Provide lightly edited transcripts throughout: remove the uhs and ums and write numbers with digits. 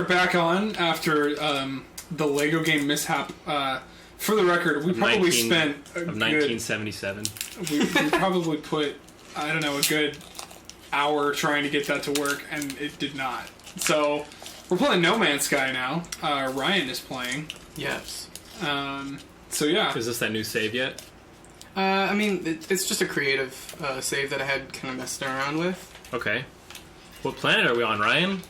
are back on after the Lego game mishap. For the record, we probably spent a of 1977. We probably put, I don't know, a good hour trying to get that to work, and it did not. So we're playing No Man's Sky now. Ryan is playing. Yes. So yeah. Is this that new save yet? I mean, it's just a creative save that I had kind of messed around with. Okay. What planet are we on, Ryan?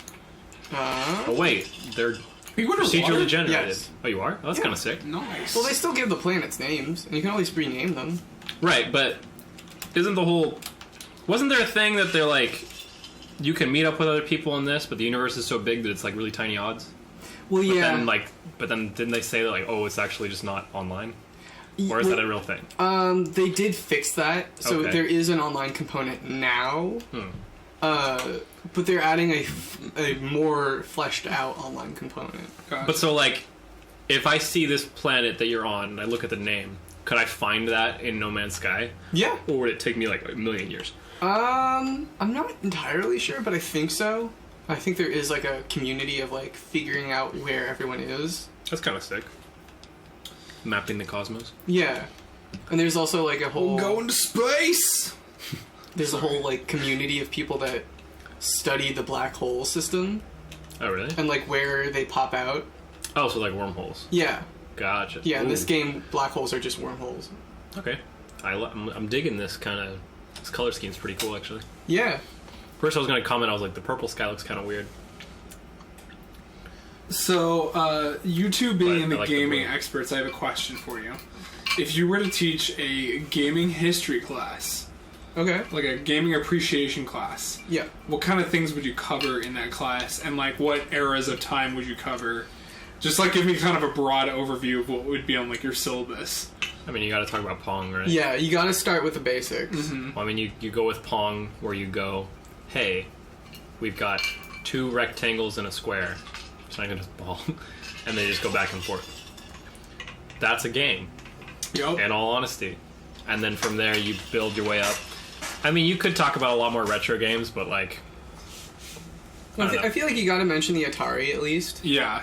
Oh wait, they're procedurally generated. Yes. Oh, you are? Oh, that's kind of sick. Nice. Well, they still give the planets names, and you can always rename them. Right, but isn't the whole... Wasn't there a thing that they're like, you can meet up with other people in this, but the universe is so big that it's like really tiny odds? Well, yeah. But then didn't they say that like, oh, it's actually just not online? Or is that a real thing? They did fix that, so there is an online component now. But they're adding a more fleshed out online component. Gotcha. But so like, if I see this planet that you're on, and I look at the name, could I find that in No Man's Sky? Yeah. Or would it take me like a million years? I'm not entirely sure, but I think so. I think there is like a community of like figuring out where everyone is. That's kind of sick. Mapping the cosmos. Yeah. And there's also like a whole... We're going to space! There's a whole like community of people that study the black hole system. Oh, really? And like where they pop out. Oh, so like wormholes. Yeah. Gotcha. Yeah, in this game, black holes are just wormholes. Okay. I'm digging this kind of... This color scheme's pretty cool, actually. Yeah. First I was going to comment, I was like, the purple sky looks kind of weird. So, you two being the like gaming experts, I have a question for you. If you were to teach a gaming history class, Okay. like a gaming appreciation class, Yeah. what kind of things would you cover in that class, and like what eras of time would you cover? Just like give me kind of a broad overview of what would be on like your syllabus. I mean, you got to talk about Pong, right? Yeah, you gotta start with the basics. Mm-hmm. Well, I mean, you go with Pong, where you go, hey, we've got 2 rectangles and a square. So I'm going to ball. And they just go back and forth. That's a game. Yep. In all honesty. And then from there, you build your way up. I mean, you could talk about a lot more retro games, but like... I feel like you gotta mention the Atari at least. Yeah.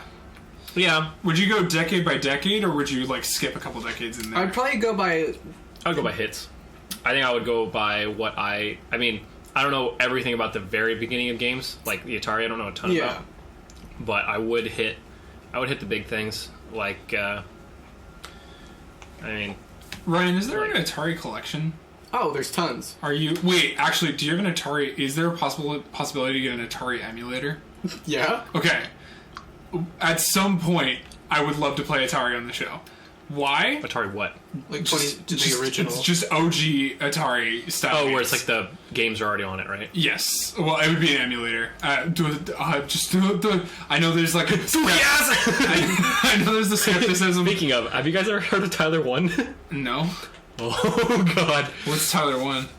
Yeah. Would you go decade by decade, or would you like skip a couple decades in there? I'd probably go by... I would go by hits. I think I would go by what I mean, I don't know everything about the very beginning of games. Like the Atari, I don't know a ton about. But I would hit the big things. Like, I mean... Ryan, is there an Atari collection? Oh, there's tons. Are you... Wait, actually, do you have an Atari... Is there a possibility to get an Atari emulator? Yeah? Okay. At some point, I would love to play Atari on the show. Why? Atari what? Like the original. It's just OG Atari style. Oh, games. where it's like the games are already on it, right? Yes. Well, it would be an emulator. I know there's like a... I know there's the skepticism. Speaking of, have you guys ever heard of Tyler 1? No. Oh, God. What's Tyler 1?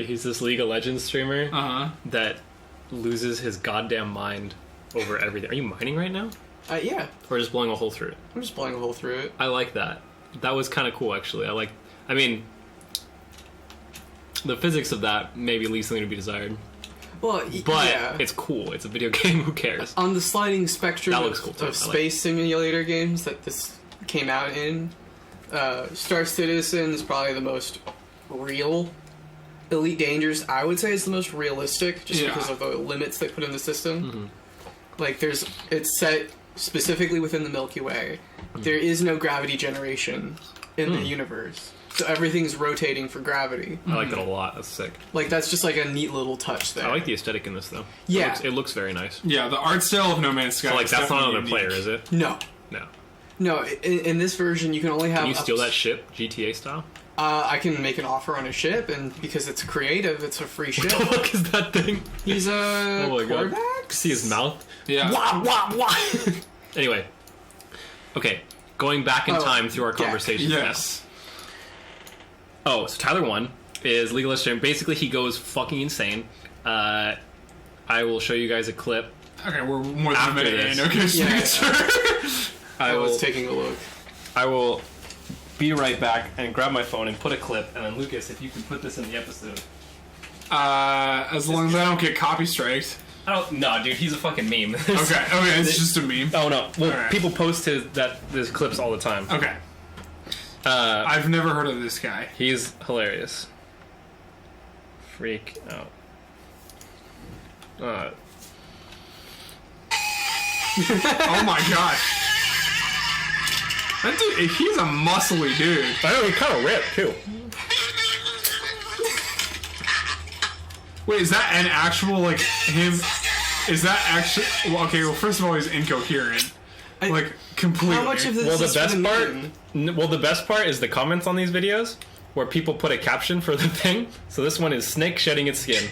He's this League of Legends streamer Uh-huh. that loses his goddamn mind over everything. Are you mining right now? Yeah. Or just blowing a hole through it? I'm just blowing a hole through it. I like that. That was kind of cool, actually. I mean, the physics of that maybe leaves something to be desired. Well, But yeah. it's cool. It's a video game. Who cares? On the sliding spectrum That looks cool, too. of space simulator games that this came out in, Star Citizen is probably the most real. Elite Dangerous, I would say, is the most realistic, just because of the limits they put in the system. Mm-hmm. Like, it's set specifically within the Milky Way. Mm-hmm. There is no gravity generation in the universe, so everything's rotating for gravity. I like that a lot. That's sick. Like, that's just like a neat little touch there. I like the aesthetic in this, though. Yeah. It looks very nice. Yeah, the art style of No Man's Sky. So, like, is that's not another definitely player, unique. is it? No. No. In this version, you can only have... Can you steal that ship, GTA style? I can make an offer on a ship, and because it's creative, it's a free ship. What the fuck is that thing? He's a God. See his mouth? Yeah. Wah, wah, wah. Anyway. Okay. Going back in time through our conversations Yes. now. Oh, so Tyler 1 is League of Legends. Basically, he goes fucking insane. I will show you guys a clip. Okay, we're more than a minute this. in. Okay, just making sure. I was taking a look. I will be right back and grab my phone and put a clip. And then, Lucas, if you can put this in the episode. As long as I don't get copy striked. No, dude, he's a fucking meme. Okay, it's just a meme. Oh no, well, Alright. people post his clips all the time. Okay. I've never heard of this guy. He's hilarious. Freak out. Oh my gosh. That dude, he's a muscly dude. I know, he's kind of ripped, too. Wait, is that an actual, like, him? Is that actually... Well, okay, well, first of all, he's incoherent. Like, completely. How much of this Well, the is for best the part... meme? Well, the best part is the comments on these videos where people put a caption for the thing. So this one is Snake shedding its skin.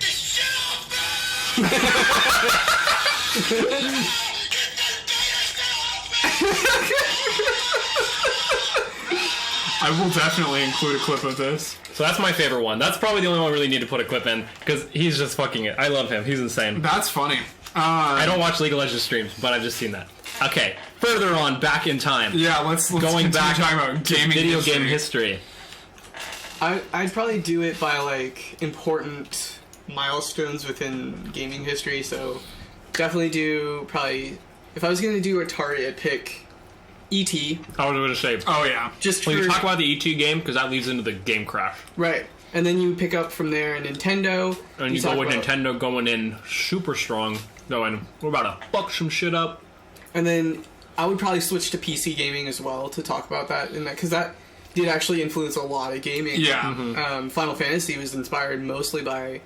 I will definitely include a clip of this. So that's my favorite one. That's probably the only one I really need to put a clip in because he's just fucking it. I love him. He's insane. That's funny. I don't watch League of Legends streams, but I've just seen that. Okay, further on, back in time. Yeah, let's Going back, talking about gaming video history. game history. I'd probably do it by like important milestones within gaming history. So definitely do probably if I was gonna do Atari, I'd pick E.T. I was going to say. Oh yeah. Just Well, for, you talk about the E.T. game because that leads into the game crash. right, and then you pick up from there Nintendo. And you talk go with about- Nintendo going in super strong, going, we're about to fuck some shit up. And then I would probably switch to PC gaming as well to talk about that, because that did actually influence a lot of gaming. Yeah. Final Fantasy was inspired mostly by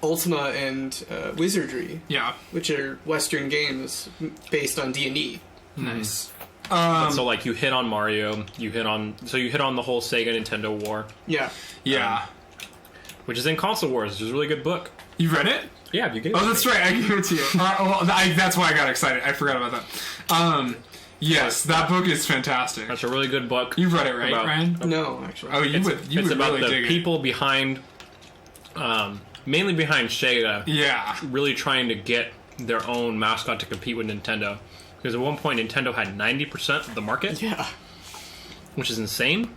Ultima and Wizardry, Yeah. which are Western games based on D&D. Nice. So like you hit on Mario, you hit on the whole Sega Nintendo war, Yeah. Yeah. which is in Console Wars, which is a really good book. You read it? Yeah, you gave Oh, that's right. I gave it to you. That's why I got excited. I forgot about that. Yes, that book is fantastic. That's a really good book. You've read it, right, About- Ryan? No, actually. Oh, you It's would about really the dig people behind, mainly behind Sega, it. Yeah. really trying to get their own mascot to compete with Nintendo. Because at one point Nintendo had 90% of the market, Yeah. which is insane.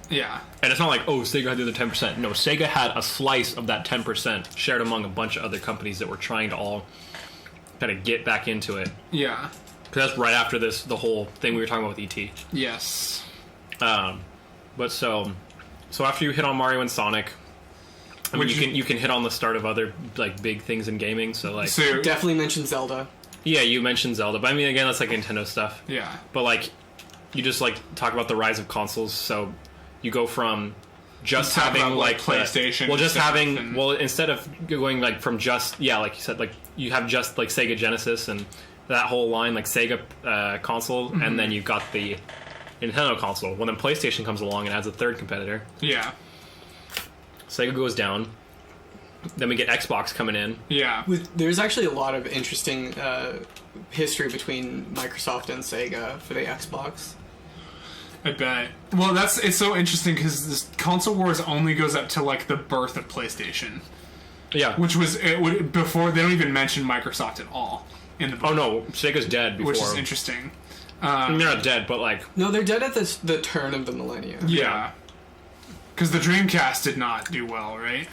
Yeah. And it's not like, oh, Sega had the other 10%. No, Sega had a slice of that 10% shared among a bunch of other companies that were trying to all kind of get back into it. Yeah. Because that's right after the whole thing we were talking about with E.T. Yes. But so after you hit on Mario and Sonic, I mean, you can hit on the start of other like big things in gaming. So like, So, Definitely mention Zelda. yeah, you mentioned Zelda, but I mean, again, that's like Nintendo stuff. yeah. But like, you just like talk about the rise of consoles. So you go from just Talk having about, like, like PlayStation well, just stuff having and- instead of going like from just like you said, like you have just like Sega Genesis and that whole line, like Sega console, Mm-hmm. and then you've got the Nintendo console. Well, then PlayStation comes along and adds a third competitor. Yeah. Sega goes down. Then we get Xbox coming in. Yeah. There's actually a lot of interesting history between Microsoft and Sega for the Xbox. I bet. Well, it's so interesting because this console wars only goes up to like the birth of PlayStation, Yeah. which was before they don't even mention Microsoft at all in the book, Oh no, Sega's dead before. which is interesting. I mean, they're not dead, but like No, they're dead at the turn of the millennium. Yeah. Because the Dreamcast did not do well, right?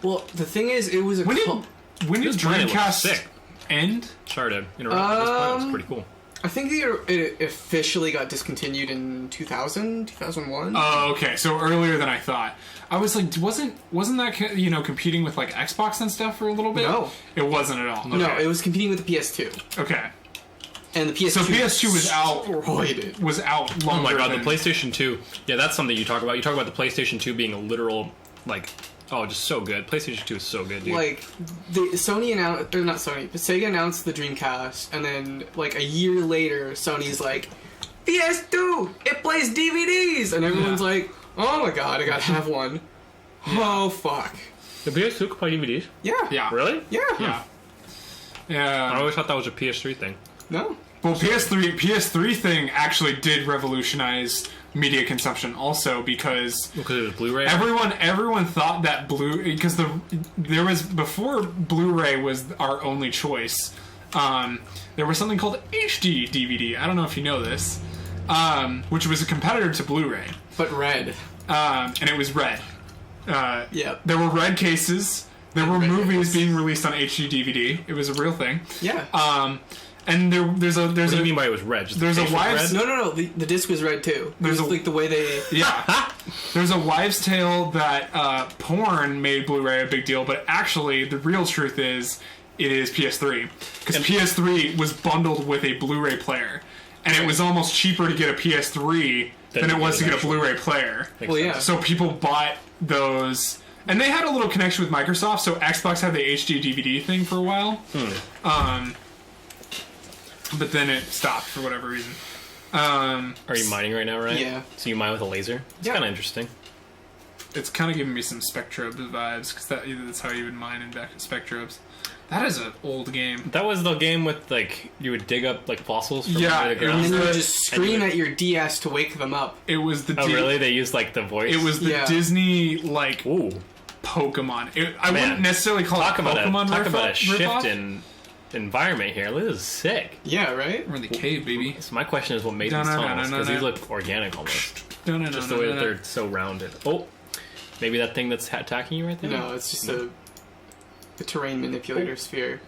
Well, the thing is, it was a When did This planet looks Dreamcast sick. end? sorry to interrupt. This planet was pretty cool. I think it officially got discontinued in 2000, 2001. Oh, okay. So earlier than I thought. I was like, wasn't that competing with like Xbox and stuff for a little bit? No. It wasn't at all. No, Okay. it was competing with the PS2. Okay. And the PS2 So PS2 was out. destroyed. Was out Oh longer. my god, the than- PlayStation 2. Yeah, that's something you talk about. You talk about the PlayStation 2 being a literal, like, oh, just so good. PlayStation 2 is so good, dude. Like, Sony announced, or not Sony, but Sega announced the Dreamcast, and then, like, a year later, Sony's like, PS2, it plays DVDs! And everyone's Yeah. like, oh my god, I gotta have one. Oh, fuck. the PS2 could play DVDs? Yeah. Yeah. Really? Yeah. Yeah. I Yeah. always thought that was a PS3 thing. No. Well, PS3 thing actually did revolutionize media consumption also because Because it was Blu-ray? everyone thought that because there was before Blu-ray was our only choice. There was something called HD DVD. I don't know if you know this, which was a competitor to Blu-ray, But red. and it was red. Yep. There were red cases. There were movies being released on HD DVD. It was a real thing. Yeah. And there's a What do you mean by it was red? Just there's the a face was wives. red? No. The disc was red too. There's There's like the way they. Yeah. There's a wives' tale that porn made Blu-ray a big deal, but actually the real truth is it is PS3 because PS3 was bundled with a Blu-ray player, and it was almost cheaper to get a PS3 than it was to get a Blu-ray player. Well, yeah. So people bought those. And they had a little connection with Microsoft, so Xbox had the HD DVD thing for a while. But then it stopped for whatever reason. Are you mining right now, right? Yeah. So you mine with a laser? It's kind of interesting. It's kind of giving me some Spectrobes vibes, because that's how you would mine in Spectrobes. That is an old game. That was the game with, like, you would dig up, like, fossils from Yeah, under the ground. And then you the- would just scream at your DS to wake them up. It was the Oh, really? They used, like, the voice? It was the Yeah. Disney, like, Ooh. Pokemon. I Man, wouldn't necessarily call Talk it about Pokemon talk about a shift ripoff. in environment here. This is sick. Yeah, right? We're in the cave, baby. So my question is what made these tunnels? Because these look organic almost. Just the way that they're so rounded. Oh, maybe that thing that's attacking you right there? No, it's just a terrain manipulator sphere.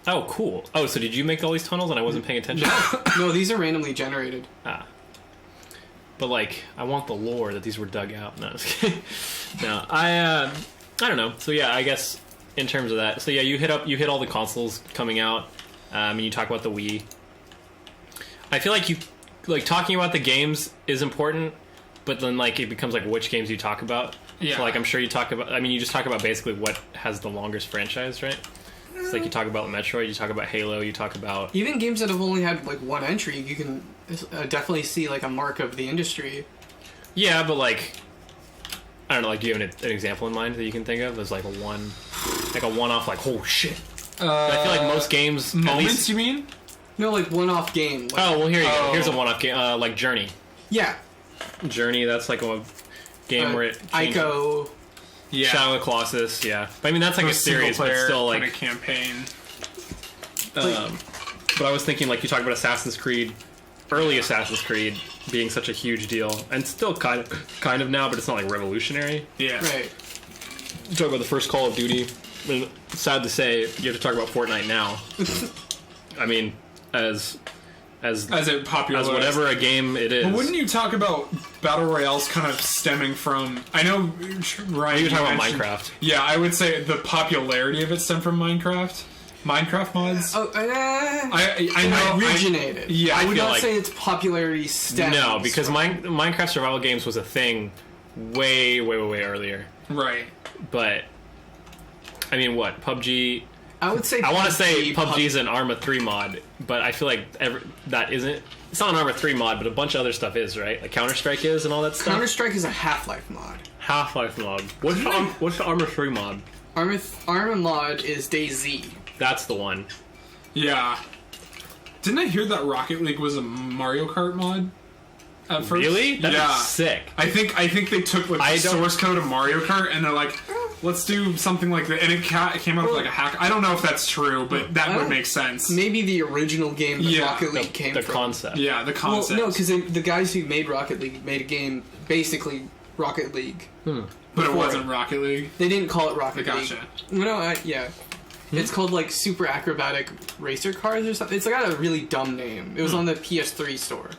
Oh, cool. Oh, so did you make all these tunnels and I wasn't paying attention? No, these are randomly generated. Ah. But, like, I want the lore that these were dug out. No, just kidding. No, I don't know. So, yeah, I guess in terms of that. So, yeah, you hit all the consoles coming out. And you talk about the Wii. I feel like talking about the games is important, but then, like, it becomes, like, which games you talk about. Yeah. So, like, I'm sure you talk about... I mean, you just talk about basically what has the longest franchise, right? It's like you talk about Metroid, you talk about Halo, you talk about... Even games that have only had, like, one entry, you can definitely see, like, a mark of the industry. Yeah, but, like... I don't know, like, do you have an example in mind that you can think of? There's, like, a one-off, like, oh, shit. I feel like most games... at Moments, least, you mean? No, like, one-off game. Like, oh, well, here you go. Here's a one-off game. Like, Journey. yeah. Journey, that's, like, a game where it... changes- Ico. Yeah. Shadow of the Colossus, yeah. But, I mean, that's, like, a series, but it's still, like... kind of campaign. But I was thinking, like, you talk about Assassin's Creed, early Assassin's Creed being such a huge deal, and still kind of now, but it's not, like, revolutionary. Yeah. Right. You talk about the first Call of Duty. I mean, sad to say, you have to talk about Fortnite now. I mean, as it popularized. as whatever a game it is. But wouldn't you talk about battle royales kind of stemming from? I know, Ryan. You're talking about mentioned- Minecraft. Yeah, I would say the popularity of it stemmed from Minecraft. Minecraft mods. Oh, I know. originated. Yeah, I would feel not like- say its popularity stems. No, because from- Minecraft survival games was a thing way earlier. Right. But I mean, what PUBG? I would say I want to say PUBG PUBG is an Arma 3 mod, but I feel like that isn't. It's not an Arma 3 mod, but a bunch of other stuff is, right? Like Counter Strike is and all that stuff. Counter Strike is a Half-Life mod. Half-Life mod. What's the Arma 3 mod? Arma mod is DayZ. That's the one. Yeah. Didn't I hear that Rocket League was a Mario Kart mod? At first? Really? That'd yeah. be sick. I think they took like the source code of Mario Kart and they're like, let's do something like that, and it came out with like a hack. I don't know if that's true, but that would make sense. Maybe the original game that Yeah. Rocket League came The from. concept. Yeah, the Well, concept. no, because the guys who made Rocket League made a game basically Rocket League. but it before wasn't Rocket League. They didn't call it Rocket Gotcha. League. No, yeah. It's called like Super Acrobatic Racer Cars or something. It's got a really dumb name. It was on the PS3 store.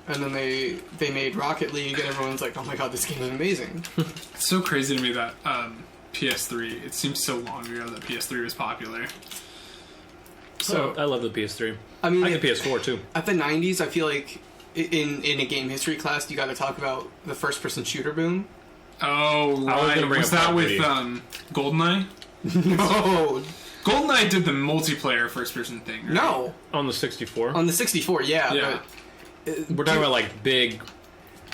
And then they made Rocket League, and everyone's like, "Oh my god, this game is amazing!" It's so crazy to me that PS3. It seems so long ago that PS3 was popular. So I love the PS3. I mean, I like the PS4 too. at the '90s, I feel like in a game history class, you got to talk about the first-person shooter boom. Oh, I was right. gonna bring Was up that Call of with Duty. GoldenEye? No, GoldenEye did the multiplayer first-person thing. Right? no, On the 64. on the 64, yeah. Yeah. We're talking about like big,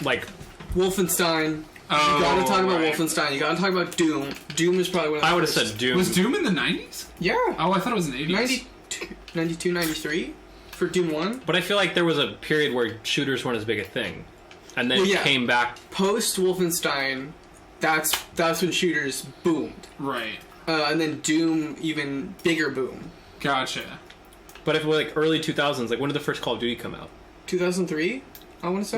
like Wolfenstein. Oh, You gotta talk about right. Wolfenstein. You gotta talk about Doom. Doom is probably one of the I would have first. said Doom. Was Doom in the 90s? Yeah. Oh, I thought it was in the 80s. 92, 93 for Doom 1. But I feel like there was a period where shooters weren't as big a thing, and then Well, yeah. came back. Post Wolfenstein, that's when shooters boomed. Right. And then Doom, even bigger boom. Gotcha. But if like early 2000s, like when did the first Call of Duty come out? 2003, I want to say.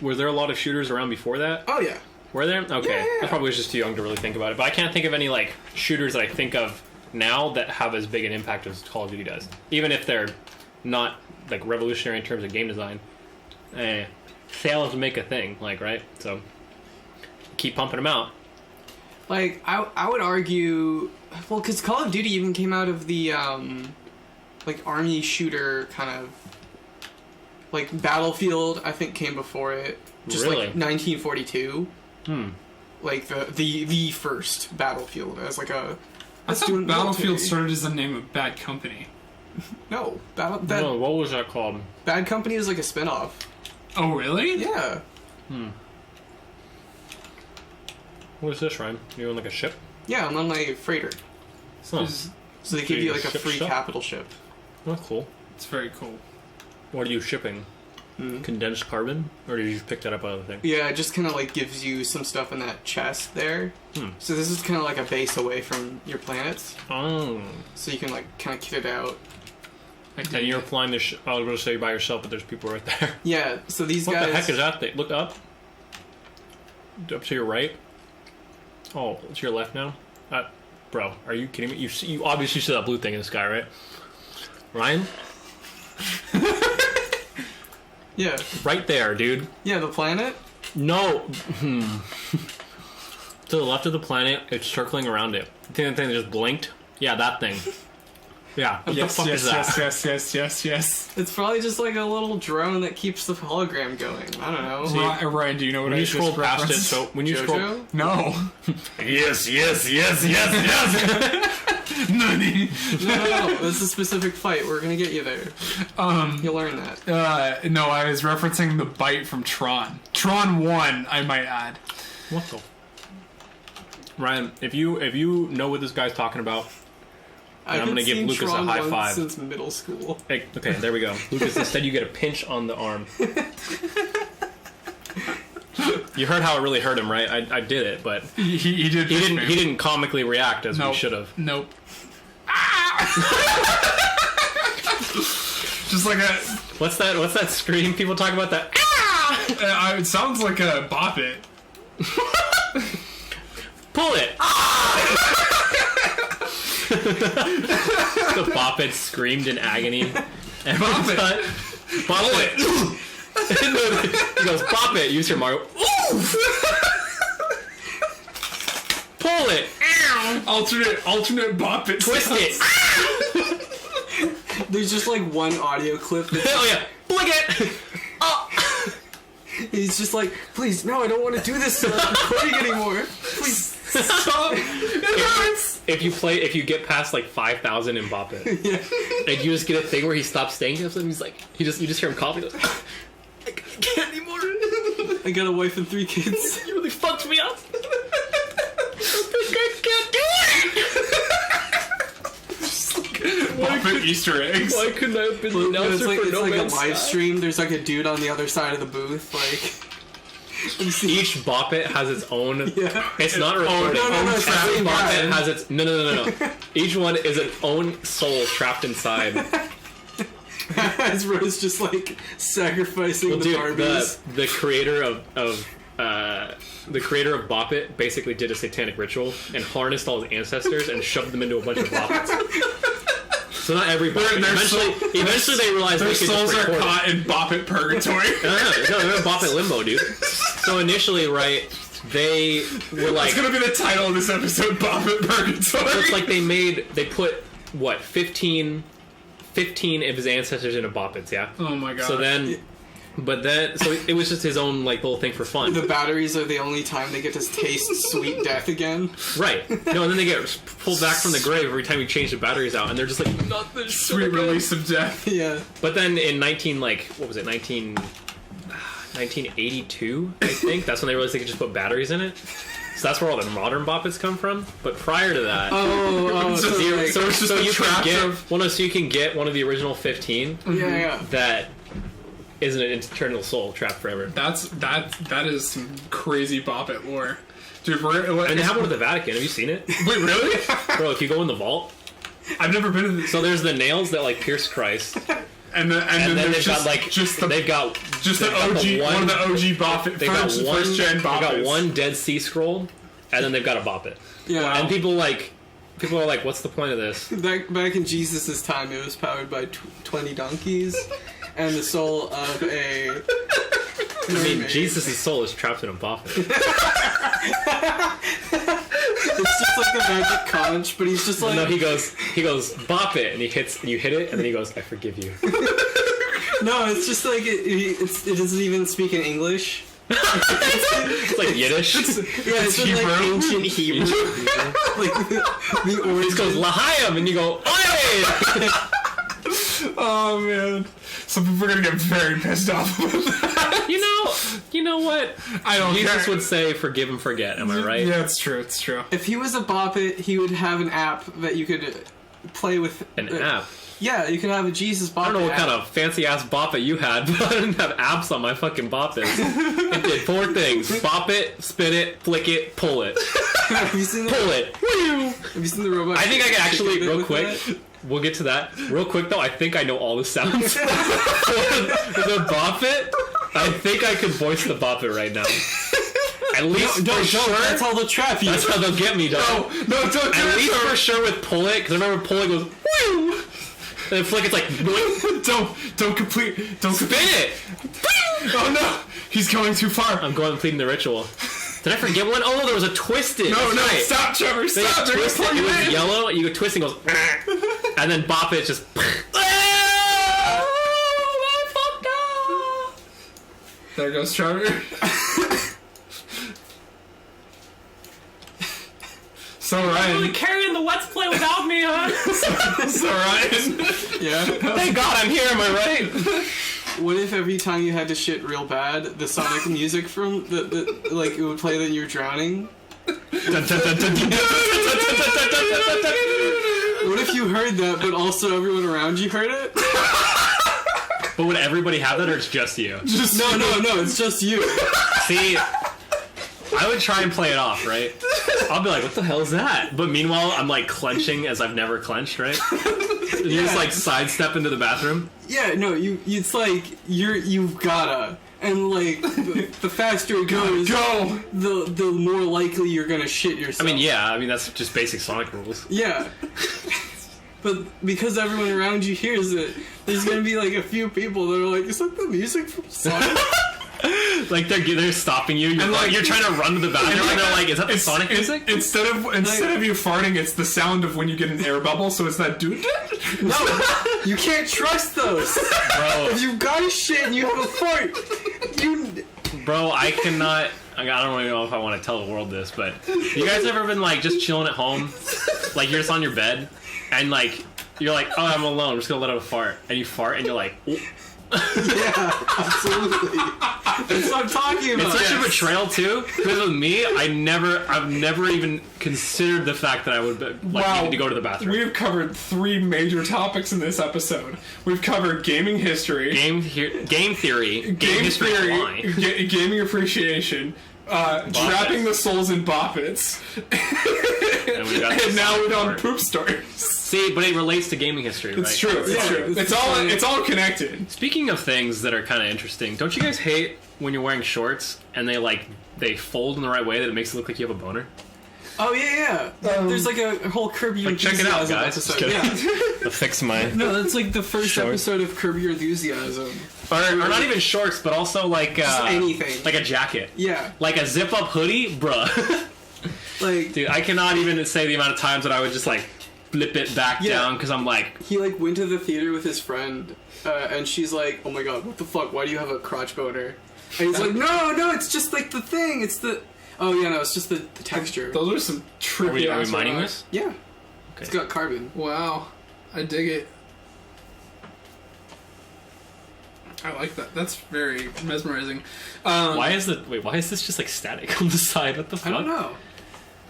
Were there a lot of shooters around before that? Oh yeah. Were there? Okay. Yeah. I probably was just too young to really think about it. But I can't think of any, like, shooters that I think of now that have as big an impact as Call of Duty does. Even if they're not, like, revolutionary in terms of game design. Sales make a thing, like, right? So, keep pumping them out. Like, I would argue... Well, because Call of Duty even came out of the, like, army shooter kind of... Like, Battlefield, I think, came before it. Just, Really? like, 1942. Like, the first Battlefield as, like, a... I thought Battlefield started as the name of Bad Company. No. No, what was that called? Bad Company is, like, a spin-off. Oh, really? Yeah. What is this, Ryan? You on, like, a ship? Yeah, I'm on my freighter. Huh. So they give you, like, a ship free stuff? capital ship. Oh, cool. It's very cool. What are you shipping? Condensed carbon? Or did you just pick that up out of the thing? Yeah, it just kind of, like, gives you some stuff in that chest there. So this is kind of like a base away from your planets. Oh. So you can, like, kind of kit it out. And you're flying this I was going to say by yourself, but there's people right there. Yeah, so these What guys... the heck is that thing? Look up. Up to your right. Oh, it's your left now? Bro, are you kidding me? You obviously see that blue thing in the sky, right? Ryan? Yeah. Right there, dude. Yeah, the planet? No. To the left of the planet, it's circling around it. You think that thing just blinked? Yeah, that thing. Yeah. What the fuck is that? Yes. It's probably just, like, a little drone that keeps the hologram going. I don't know. Ryan, do you know what When I you scroll just past it, referenced? so when you scroll... JoJo? No. Yes. Nani? No, it's a specific fight. We're gonna get you there. You'll learn that. No, I was referencing the bite from Tron. Tron 1, I might add. What the... Ryan, if you know what this guy's talking about, I'm going to give Lucas a high five. Since middle school. Hey, okay, there we go. Lucas, instead you get a pinch on the arm. You heard how it really hurt him, right? I did it, but He did. he didn't comically react as we should have. Nope. Just like a. What's that scream people talk about? That It sounds like a bop it. pull it. The bop it screamed in agony. Bop it. Bop it. He goes, bop it. Use your Mario. Pull it. Alternate bop it. Twist it. There's just like one audio clip that's Oh yeah. Blink it. he's just like, please, no, I don't want to do this recording anymore. Please stop. It hurts. If you get past like 5,000 in Bop It, and you just get a thing where he stops saying something, he's like, you just hear him coughing. He goes, I can't anymore. I got a wife and 3 kids. You really fucked me up. I can't do it. Bop it Easter eggs. Why couldn't I have been the announcer It's like, for it's No like a Man's live Sky? stream. There's like a dude on the other side of the booth. Like, Each Bop It has its own. yeah. It's not a recording. no, it's Every really Bop bad. It has its. No. Each one is its own soul trapped inside. As Rose just like sacrificing the Dude, Barbies. the creator of Bop It basically did a satanic ritual and harnessed all his ancestors and shoved them into a bunch of Bop Its. So not everybody. Eventually they realized Their they could souls just are record caught in Bop It purgatory. No, they're in Bop It limbo, dude. So initially, right, they were like, It's gonna be the title of this episode, Bop It Purgatory. it's like they put what 15 of his ancestors into Bop Its, yeah. Oh my god. So then it was just his own like little thing for fun. The batteries are the only time they get to taste sweet death again. Right. No, and then they get pulled back from the grave every time you change the batteries out, and they're just like, not this Sweet release of death. Yeah. But then in 1982, I think, that's when they realized they could just put batteries in it. So that's where all the modern Bop Its come from. But prior to that, So it's just a you trap can get of- so you can get one of the original 15 Yeah. that isn't an eternal soul trapped forever. That is some crazy Bop It lore. Dude, And they have one at the Vatican. Have you seen it? Wait, really? Bro, if you go in the vault, I've never been in this. so there's the nails that like pierce Christ. And then they've got like they've got the OG one of the OG Boppet first gen Boppets. They got one Dead Sea Scroll, and then they've got a Boppet. Yeah, and people are like, what's the point of this? Back in Jesus' time, it was powered by 20 donkeys and the soul of a. I mean, Jesus' soul is trapped in a Boppet. It's just like the magic conch, but he's just like. No, he goes bop it, and you hit it, and then he goes, I forgive you. No, it's just like it doesn't even speak in English. It's like Yiddish. It's Hebrew. Like ancient Hebrew. Like the origin. He goes L'chaim, and you go Oi! Oh man, some people are gonna get very pissed off about that. You know what? I don't. Jesus would say, "Forgive and forget." Am I right? Yeah, it's true. It's true. If he was a Boppet, he would have an app that you could play with. An app. Yeah, you could have a Jesus Boppet. I don't know what app. kind of fancy ass Boppet you had, but I didn't have apps on my fucking Boppet. It did 4 things: bop it, spin it, flick it, pull it. Have you seen pull it. Have you seen the robot? I think I can actually real quick. We'll get to that real quick though. I think I know all the sounds for the Boppet. I think I could voice the Boppet right now. At least don't. sure. That's how they'll trap you. That's how they'll get me, dog. No, don't. At least for sure with pull it, because I remember pull it goes. Woo! And then flick it's like. Don't spin it. Oh no, he's going too far. I'm going completing the ritual. Did I forget one? Oh, there was a twisted. No, right. Stop, Trevor, stop. It was yellow, you go twist and goes, and then bop it just. There goes Trevor. So Ryan, really carrying the Let's Play without me, huh? So Ryan, yeah. Thank God I'm here. Am I right? What if every time you had to shit real bad, the Sonic music from the like it would play that you're drowning? What if you heard that, but also everyone around you heard it? But would everybody have that, or it's just you? No, it's just you. See, I would try and play it off, right? I'll be like, what the hell is that? But meanwhile, I'm like clenching as I've never clenched, right? And you just like sidestep into the bathroom. Yeah, no, it's like you've gotta, and like the faster it goes, the more likely you're gonna shit yourself. I mean, that's just basic Sonic rules. Yeah. But because everyone around you hears it, there's gonna be like a few people that are like, "Is that the music from Sonic?" Like they're stopping you. You're trying to run to the bathroom, and they're like, "Is that the Sonic music?" Instead of you farting, it's the sound of when you get an air bubble. So it's that dude. No, you can't trust those, bro. If you've got a shit and you have a fart, Bro, I cannot. I don't really know if I want to tell the world this, but you guys ever been like just chilling at home, like you're just on your bed, and like you're like, "Oh, I'm alone. I'm just gonna let out a fart," and you fart, and you're like. Oh. Yeah, absolutely. That's what I'm talking about. It's such a betrayal too. Because with me, I've never even considered the fact that I would need to go to the bathroom. We've covered 3 major topics in this episode. We've covered gaming history, game theory, gaming appreciation, trapping the souls in boppets, and now we're on poop stories. See, but it relates to gaming history, right? It's true. It's true. It's all connected. Speaking of things that are kind of interesting, don't you guys hate when you're wearing shorts and they fold in the right way that it makes it look like you have a boner? Oh yeah. There's like a whole Curb Your Enthusiasm. Check it out, guys. Episode. Yeah. Fix my. No, that's like the first episode of Curb Your Enthusiasm. Or not even shorts, but also like just anything, like a jacket. Yeah. Like a zip up hoodie, bruh. Like, dude, I cannot even say the amount of times that I would just like flip it back down because I'm like. He like went to the theater with his friend, and she's like, "Oh my god, what the fuck? Why do you have a crotch boner?" And he's like, "No, it's just like the thing. It's the." Oh yeah, no, it's just the texture. Those are some trippy. Are we mining this? Yeah. Okay. It's got carbon. Wow, I dig it. I like that. That's very mesmerizing. Why is this just like static on the side? What the fuck? I don't know.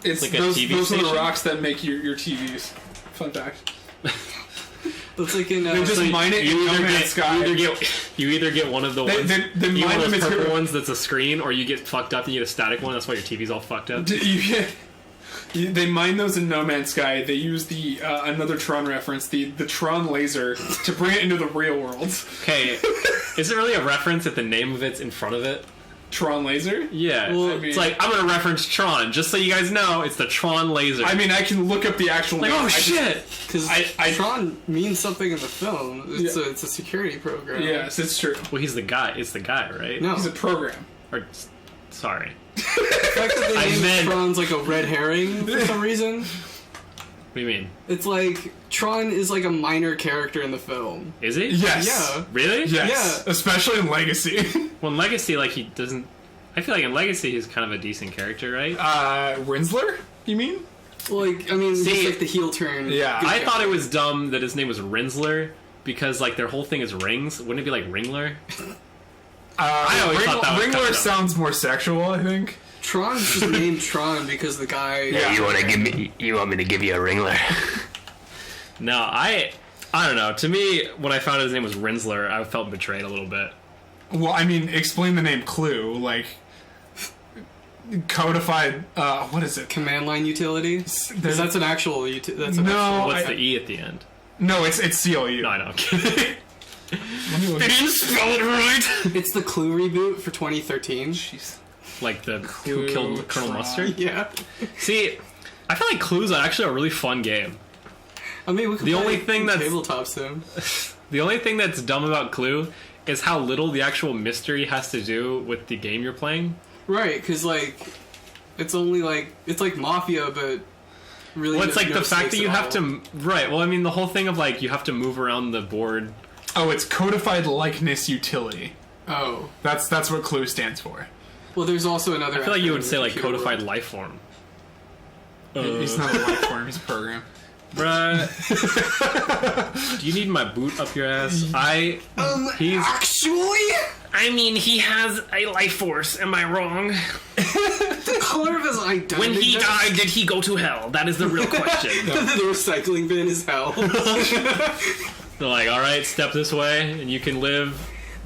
It's like those a TV are station? the rocks that make your TVs. Fun fact. It's like in they just mine it. You either get one of the ones. They you mine one of the those purple material. ones that's a screen, or you get fucked up and you get a static one. That's why your TV's all fucked up. You They mine those in No Man's Sky. They use the another Tron reference, the Tron laser, to bring it into the real world. Okay, is it really a reference if the name of it's in front of it? Tron laser? Yeah. Well, I mean, it's like, I'm going to reference Tron, just so you guys know, it's the Tron laser. I mean, I can look up the actual like, name. oh shit! Because Tron means something in the film. It's a security program. Yes, it's true. Well, he's the guy. It's the guy, right? No. He's a program. Or, sorry. The fact that they named Tron's like a red herring for some reason. What do you mean? It's like Tron is like a minor character in the film. Is he? Yes. Yeah. Really? Yes. Yeah. Especially in Legacy. Well, in Legacy, like, he doesn't... I feel like in Legacy, he's kind of a decent character, right? Rinsler, you mean? Like, I mean, See, just like the heel turn. Yeah. I thought it was dumb that his name was Rinsler, because, like, their whole thing is rings. Wouldn't it be like Ringler? I always thought that was kind Ringler of sounds more sexual, I think. Tron's just named Tron because the guy. Yeah. You want me to give you a ringler? No, I don't know. To me, when I found out his name was Rinsler, I felt betrayed a little bit. Well, I mean, explain the name Clue, like... Codified, what is it? Command line utility? Because that's an actual... That's an No, actual What's thing. the E at the end? No, it's CLU. No, I know. I'm kidding. They didn't spell it right! It's the Clue reboot for 2013. Jeez. Like the Who Killed Colonel Tron. Mustard? Yeah. See, I feel like Clue's actually a really fun game. I mean, we could The play only thing that's- tabletop sim. The only thing that's dumb about Clue is how little the actual mystery has to do with the game you're playing. Right, because, like, it's only, like, it's like Mafia, but really... Well, it's like no the fact stakes that you at have all. to... Right, well, I mean, the whole thing of, like, you have to move around the board. Oh, it's Codified Likeness Utility. Oh. That's what Clue stands for. Well, there's also another... I feel like you would acronym say, like, computer codified world. life form. He's not a life form, he's a program. Bruh. Do you need my boot up your ass? He's... Actually, I mean, he has a life force. Am I wrong? the color of his identity... When he died, did he go to hell? That is the real question. the recycling bin is hell. They're like, all right, step this way, and you can live,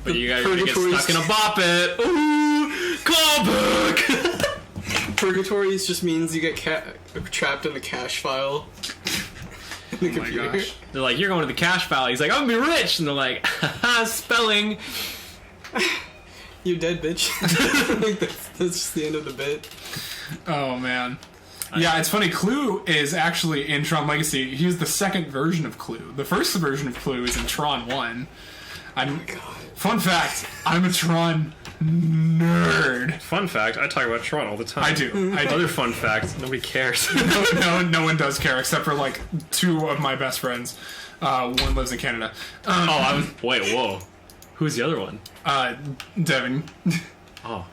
but you guys are gonna get Purgatory's- stuck in a bop it. Ooh, callback. Purgatory just means you get trapped in the cache file. In the Oh my computer. gosh. They're like, you're going to the cash file. He's like, I'm gonna be rich, and they're like, haha, spelling. You're dead, bitch. Like, that's just the end of the bit. Oh, man. Yeah, it's funny. Clue is actually in Tron Legacy. He's the second version of Clue. The first version of Clue is in Tron 1. Fun fact, I'm a Tron nerd. Fun fact, I talk about Tron all the time. I do. Other fun fact, nobody cares. No one does care except for like two of my best friends. One lives in Canada. Wait, whoa. Who's the other one? Devin. Oh,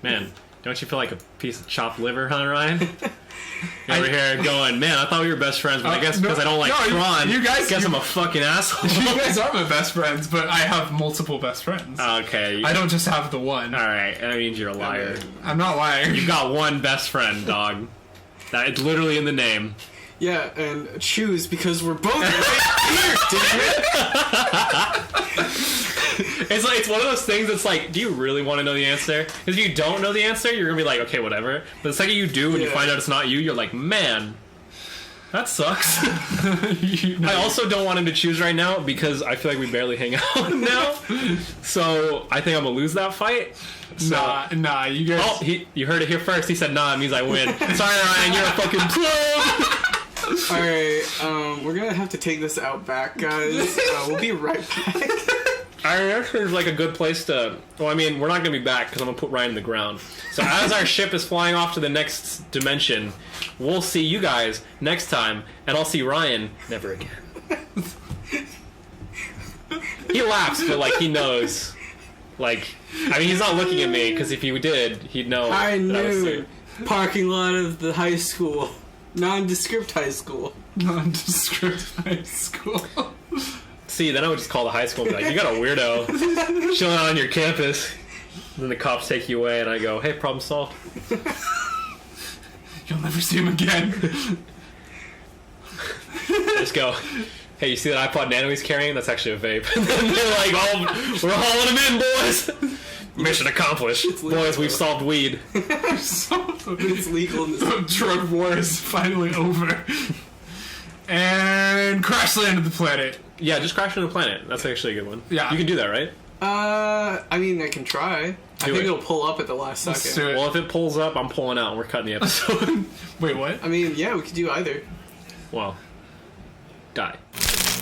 man. Don't you feel like a piece of chopped liver, huh, Ryan? You're over here going, man, I thought we were best friends, but I guess because I don't like Tron, you guys, I guess I'm a fucking asshole. You guys are my best friends, but I have multiple best friends. Okay. I don't just have the one. Alright, that means you're a liar. I'm not lying. You've got one best friend, dog. That it's literally in the name. Yeah, and choose because we're both right here, damn it! It's one of those things that's like, do you really want to know the answer? Because if you don't know the answer, you're gonna be like, okay, whatever. But the second you do and you find out it's not you, you're like, man, that sucks. I also don't want him to choose right now because I feel like we barely hang out now. So I think I'm gonna lose that fight. So, Nah, you guys. oh, you heard it here first. He said nah, it means I win. Sorry, Ryan, you're a fucking pro. Alright, we're gonna have to take this out back, guys. We'll be right back. That seems like a good place to... Well, I mean, we're not going to be back because I'm going to put Ryan in the ground. So as our ship is flying off to the next dimension, we'll see you guys next time, and I'll see Ryan never again. He laughs, but, like, he knows. Like, I mean, he's not looking at me, because if he did, he'd know I that I was knew. serious. Parking lot of the high school. Nondescript high school. Nondescript high school. See, then I would just call the high school and be like, you got a weirdo chilling out on your campus. And then the cops take you away, and I go, hey, problem solved. You'll never see him again. Just go, hey, you see that iPod Nano he's carrying? That's actually a vape. And then they're like, oh, we're hauling him in, boys. Mission accomplished. Boys, we've solved weed. It's legal in this. Drug war is finally over. And crash landed the planet. Yeah, just crash into the planet. That's actually a good one. Yeah. You can do that, right? I mean, I can try. I think it'll pull up at the last Let's second. do it. Well, if it pulls up, I'm pulling out and we're cutting the episode. Wait, what? I mean, yeah, we could do either. Well, die.